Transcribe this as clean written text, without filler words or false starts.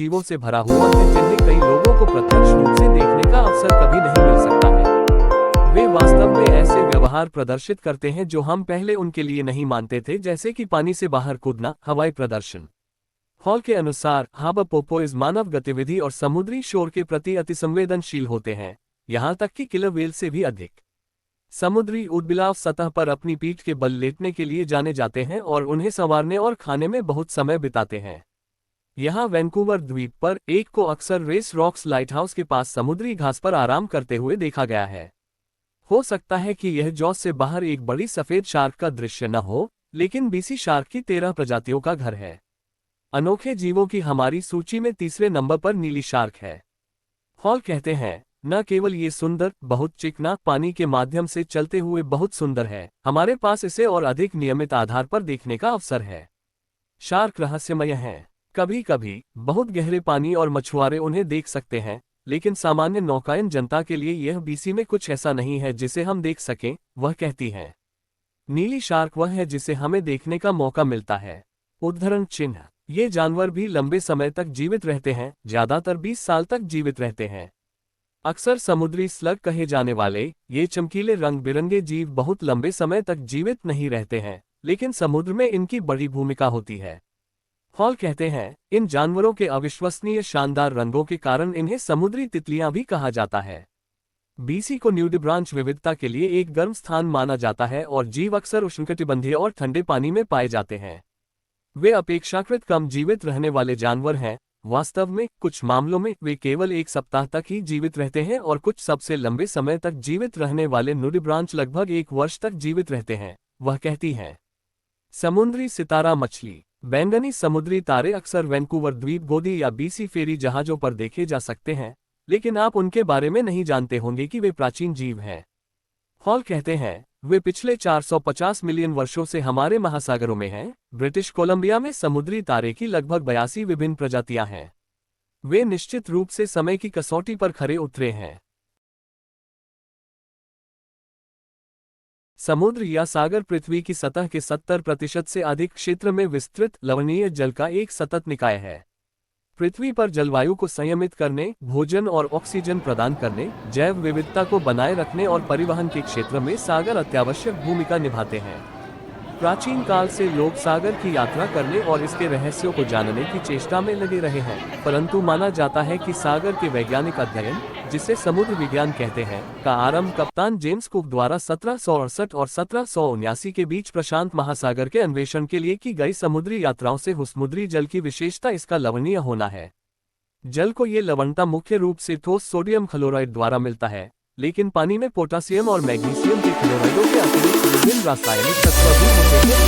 जीवों से भरा हुआ है जिन्हें कई लोगों को प्रत्यक्ष रूप से देखने का अवसर कभी नहीं मिल सकता है। वे वास्तव में ऐसे व्यवहार प्रदर्शित करते हैं जो हम पहले उनके लिए नहीं मानते थे, जैसे कि पानी से बाहर कूदना, हवाई प्रदर्शन। हॉल के अनुसार हाबापोपोइज मानव गतिविधि और समुद्री शोर के प्रति अतिसंवेदनशील होते हैं, यहाँ तक कि किलर व्हेल से भी अधिक। समुद्री ऊदबिलाव सतह पर अपनी पीठ के बल लेटने के लिए जाने जाते हैं और उन्हें संवारने और खाने में बहुत समय बिताते हैं। यहाँ वैंकूवर द्वीप पर एक को अक्सर रेस रॉक्स लाइटहाउस के पास समुद्री घास पर आराम करते हुए देखा गया है। हो सकता है कि यह जॉस से बाहर एक बड़ी सफेद शार्क का दृश्य न हो, लेकिन बीसी शार्क की 13 प्रजातियों का घर है। अनोखे जीवों की हमारी सूची में तीसरे नंबर पर नीली शार्क है। हॉल कहते हैं, न केवल ये सुंदर, बहुत चिकना, पानी के माध्यम से चलते हुए बहुत सुंदर है, हमारे पास इसे और अधिक नियमित आधार पर देखने का अवसर है। शार्क रहस्यमय हैं। कभी कभी बहुत गहरे पानी और मछुआरे उन्हें देख सकते हैं, लेकिन सामान्य नौकायन जनता के लिए यह बीसी में कुछ ऐसा नहीं है जिसे हम देख सकें, वह कहती है। नीली शार्क वह है जिसे हमें देखने का मौका मिलता है। उद्धरण चिन्ह। ये जानवर भी लंबे समय तक जीवित रहते हैं, ज्यादातर 20 साल तक जीवित रहते हैं। अक्सर समुद्री स्लग कहे जाने वाले ये चमकीले रंग बिरंगे जीव बहुत लंबे समय तक जीवित नहीं रहते हैं, लेकिन समुद्र में इनकी बड़ी भूमिका होती है। हॉल कहते हैं, इन जानवरों के अविश्वसनीय शानदार रंगों के कारण इन्हें समुद्री तितलियां भी कहा जाता है। बीसी को न्यूडिब्रांच विविधता के लिए एक गर्म स्थान माना जाता है और जीव अक्सर उष्णकटिबंधीय और ठंडे पानी में पाए जाते हैं। वे अपेक्षाकृत कम जीवित रहने वाले जानवर हैं। वास्तव में कुछ मामलों में वे केवल एक सप्ताह तक ही जीवित रहते हैं और कुछ सबसे लंबे समय तक जीवित रहने वाले न्यूडिब्रांच लगभग 1 वर्ष तक जीवित रहते हैं, वह कहती है। समुद्री सितारा मछली। बैंगनी समुद्री तारे अक्सर वैंकूवर द्वीप गोदी या बीसी फेरी जहाजों पर देखे जा सकते हैं, लेकिन आप उनके बारे में नहीं जानते होंगे कि वे प्राचीन जीव हैं। हॉल कहते हैं, वे पिछले 450 मिलियन वर्षों से हमारे महासागरों में हैं। ब्रिटिश कोलंबिया में समुद्री तारे की लगभग 82 विभिन्न प्रजातियां हैं। वे निश्चित रूप से समय की कसौटी पर खरे उतरे हैं। समुद्र या सागर पृथ्वी की सतह के 70% से अधिक क्षेत्र में विस्तृत लवणीय जल का एक सतत निकाय है। पृथ्वी पर जलवायु को संयमित करने, भोजन और ऑक्सीजन प्रदान करने, जैव विविधता को बनाए रखने और परिवहन के क्षेत्र में सागर अत्यावश्यक भूमिका निभाते हैं। प्राचीन काल से लोग सागर की यात्रा करने और इसके रहस्यों को जानने की चेष्टा में लगे रहे हैं, परंतु माना जाता है कि सागर के वैज्ञानिक अध्ययन, जिसे समुद्र विज्ञान कहते हैं, का आरंभ कप्तान जेम्स कुक द्वारा 1768 और 1779 के बीच प्रशांत महासागर के अन्वेषण के लिए की गई समुद्री यात्राओं से हुई। समुद्री जल की विशेषता इसका लवणीय होना है। जल को ये लवणता मुख्य रूप से ठोस सोडियम क्लोराइड द्वारा मिलता है, लेकिन पानी में पोटासियम और मैग्नीशियम के क्लोराइडों के अतिरिक्त विभिन्न रासायनिक तत्व भी होते हैं